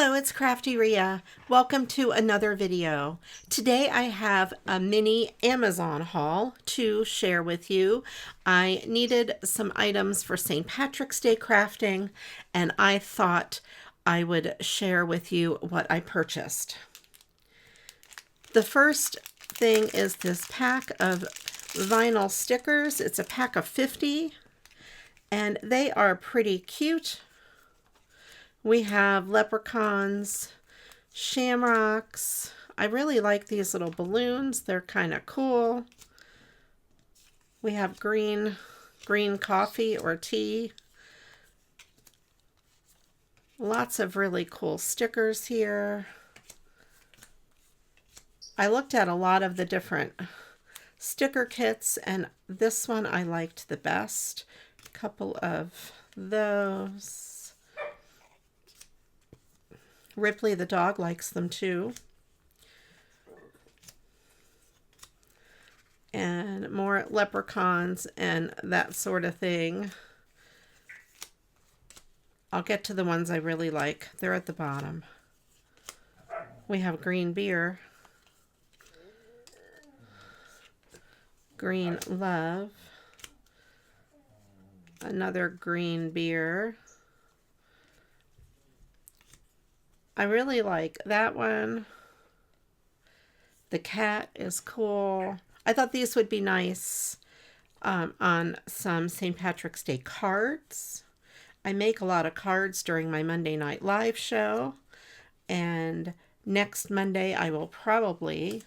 Hello, it's CraftyRia. Welcome to another video. Today I have a mini Amazon haul to share with you. I needed some items for St. Patrick's Day crafting, and I thought I would share with you what I purchased. The first thing is this pack of vinyl stickers. It's a pack of 50, and they are pretty cute. We have leprechauns, shamrocks. I really like these little balloons. They're kind of cool. We have green coffee or tea. Lots of really cool stickers here. I looked at a lot of the different sticker kits, and this one I liked the best. A couple of those. Ripley the dog likes them too. And more leprechauns and that sort of thing. I'll get to the ones I really like. They're at the bottom. We have green beer. Green love. Another green beer. I really like that one. The cat is cool. I thought these would be nice on some St. Patrick's Day cards. I make a lot of cards during my Monday Night Live show, and next Monday I will probably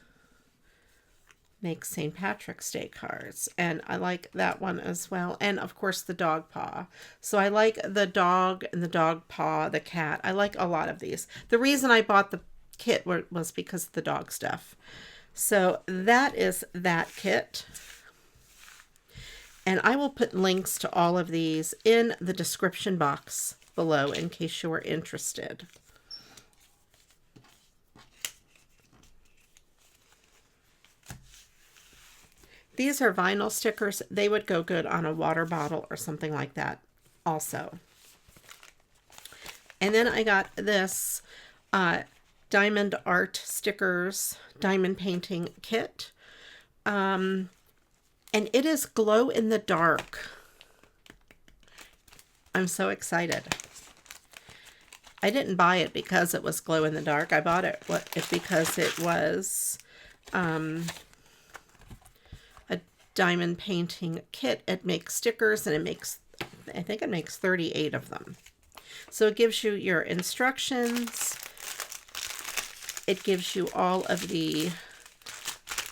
make St. Patrick's Day cards, and I like that one as well. And of course the dog paw. So I like the dog and the dog paw, the cat. I like a lot of these. The reason I bought the kit was because of the dog stuff. So that is that kit. And I will put links to all of these in the description box below in case you are interested. These are vinyl stickers. They would go good on a water bottle or something like that also. And then I got this diamond art stickers, diamond painting kit. And it is glow in the dark. I'm so excited. I didn't buy it because it was glow in the dark. I bought it because it was a diamond painting kit. It makes stickers, and I think it makes 38 of them. So it gives you your instructions. It gives you all of the,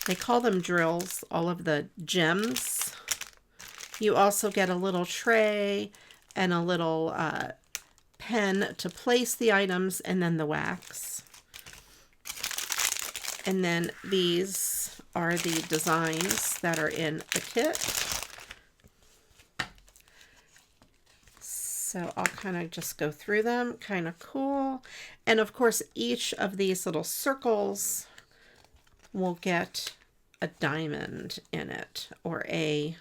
they call them drills, all of the gems. You also get a little tray and a little pen to place the items, and then the wax. And then these are the designs that are in the kit. So I'll kind of just go through them. Kind of cool. And of course, each of these little circles will get a diamond in it, or a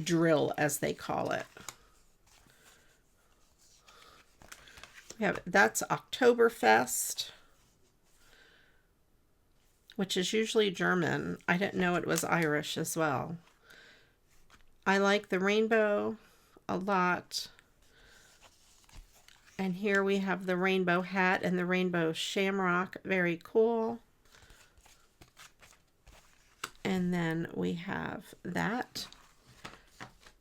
drill, as they call it. That's Oktoberfest, which is usually German. I didn't know it was Irish as well. I like the rainbow a lot. And here we have the rainbow hat and the rainbow shamrock. Very cool. And then we have that.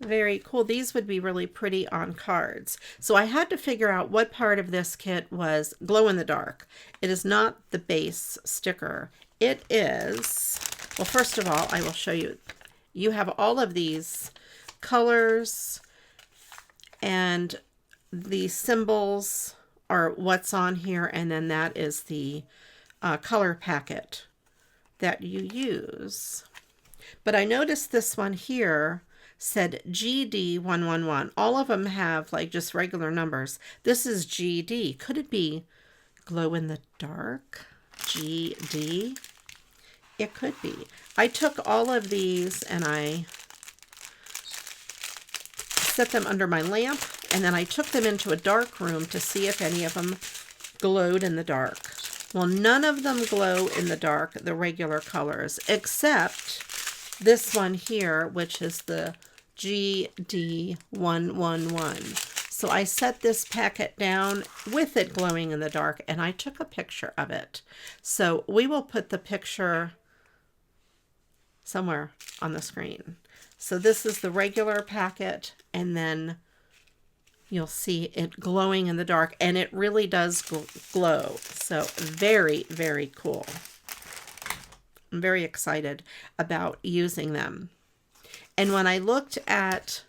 Very cool. These would be really pretty on cards. So I had to figure out what part of this kit was glow in the dark. It is not the base sticker. It is, well, first of all, I will show you. You have all of these colors, and the symbols are what's on here, and then that is the color packet that you use. But I noticed this one here said GD111. All of them have like just regular numbers. This is GD. Could it be glow in the dark? GD? It could be. I took all of these and I set them under my lamp and then I took them into a dark room to see if any of them glowed in the dark. Well, none of them glow in the dark, the regular colors, except this one here, which is the GD111. So I set this packet down with it glowing in the dark, and I took a picture of it. So we will put the picture somewhere on the screen. So this is the regular packet, and then you'll see it glowing in the dark, and it really does glow. So very, very cool. I'm very excited about using them. And when I looked at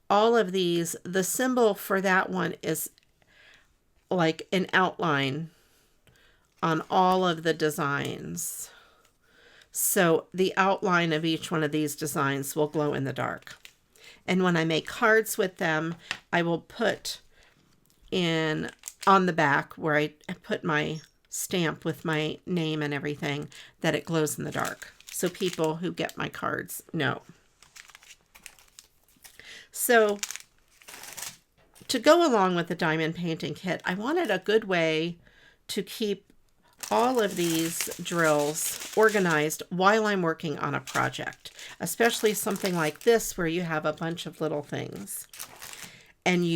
all of these, the symbol for that one is like an outline on all of the designs. So the outline of each one of these designs will glow in the dark. And when I make cards with them, I will put in on the back where I put my stamp with my name and everything that it glows in the dark. So people who get my cards know. So to go along with the diamond painting kit, I wanted a good way to keep all of these drills organized while I'm working on a project, especially something like this where you have a bunch of little things and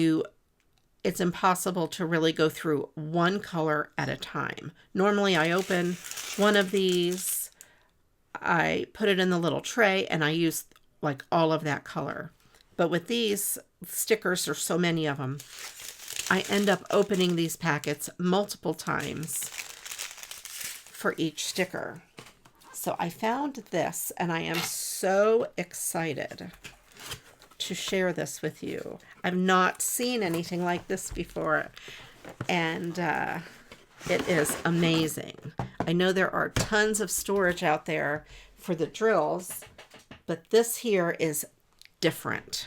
it's impossible to really go through one color at a time. Normally I open one of these, I put it in the little tray, and I use like all of that color. But with these stickers, there's so many of them, I end up opening these packets multiple times for each sticker. So I found this, and I am so excited to share this with you. I've not seen anything like this before, and it is amazing. I know there are tons of storage out there for the drills, but this here is different.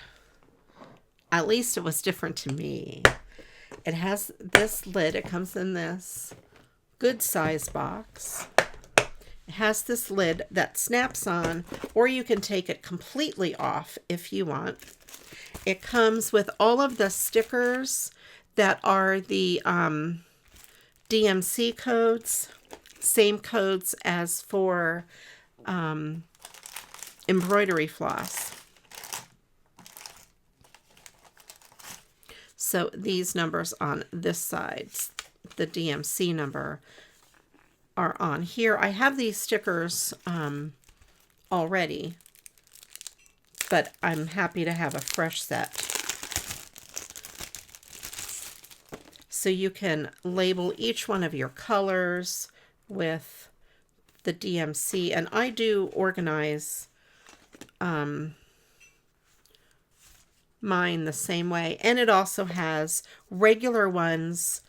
At least it was different to me. It has this lid. It comes in this good size box. It has this lid that snaps on, or you can take it completely off if you want. It comes with all of the stickers that are the DMC codes, same codes as for embroidery floss. So these numbers on this side, the DMC number, are on here. I have these stickers already, but I'm happy to have a fresh set. So you can label each one of your colors with the DMC, and I do organize mine the same way. And it also has regular ones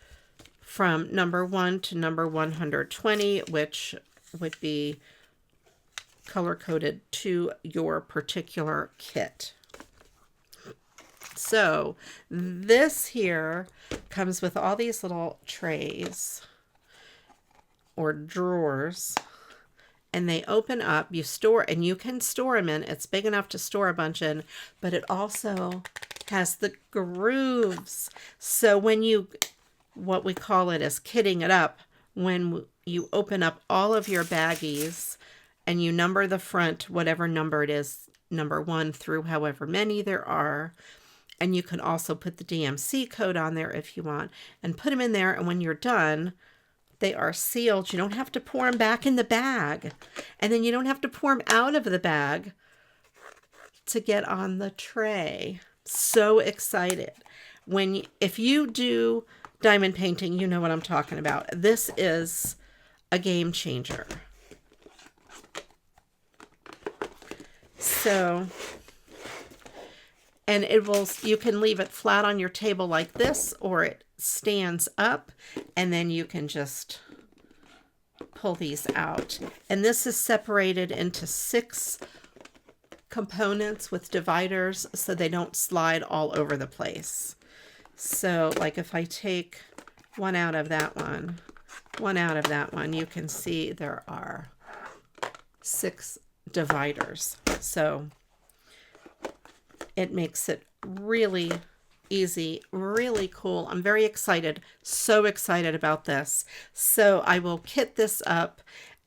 from number 1 to number 120, which would be color coded to your particular kit. So this here comes with all these little trays or drawers, and they open up. You store, and you can store them in. It's big enough to store a bunch in, but it also has the grooves. So when you, what we call it is kitting it up, when you open up all of your baggies and you number the front, whatever number it is, number 1 through however many there are, and you can also put the DMC code on there if you want, and put them in there, and when you're done, they are sealed. You don't have to pour them back in the bag, and then you don't have to pour them out of the bag to get on the tray. So excited. If you do diamond painting, you know what I'm talking about. This is a game changer. So, and you can leave it flat on your table like this, or it stands up, and then you can just pull these out. And this is separated into 6 components with dividers so they don't slide all over the place. So like if I take one out of that one, you can see there are 6 dividers. So it makes it really easy, really cool. I'm very excited, so excited about this. So I will kit this up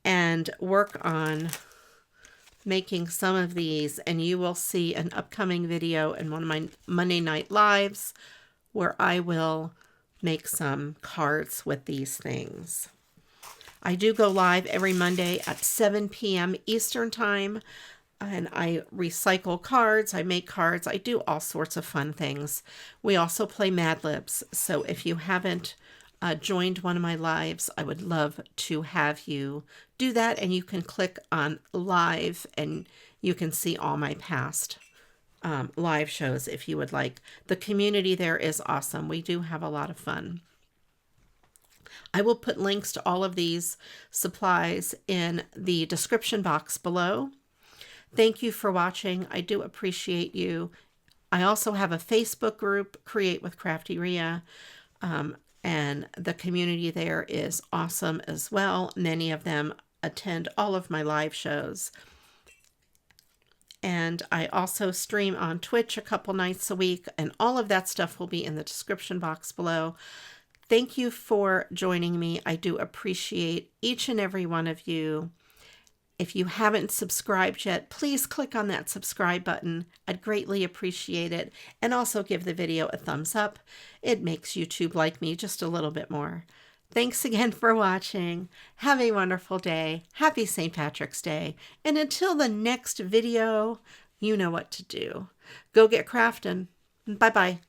and work on making some of these, and you will see an upcoming video in one of my Monday night lives where I will make some cards with these things. I do go live every Monday at 7 p.m. Eastern time, and I recycle cards, I make cards, I do all sorts of fun things. We also play Mad Libs, so if you haven't joined one of my lives, I would love to have you do that, and you can click on live and you can see all my past live shows if you would like. The community there is awesome. We do have a lot of fun. I will put links to all of these supplies in the description box below. Thank you for watching. I do appreciate you. I also have a Facebook group, Create with CraftyRia, and the community there is awesome as well. Many of them attend all of my live shows. And I also stream on Twitch a couple nights a week, and all of that stuff will be in the description box below. Thank you for joining me. I do appreciate each and every one of you. If you haven't subscribed yet, please click on that subscribe button. I'd greatly appreciate it. And also give the video a thumbs up. It makes YouTube like me just a little bit more. Thanks again for watching. Have a wonderful day. Happy St. Patrick's Day. And until the next video, you know what to do. Go get crafting. Bye-bye.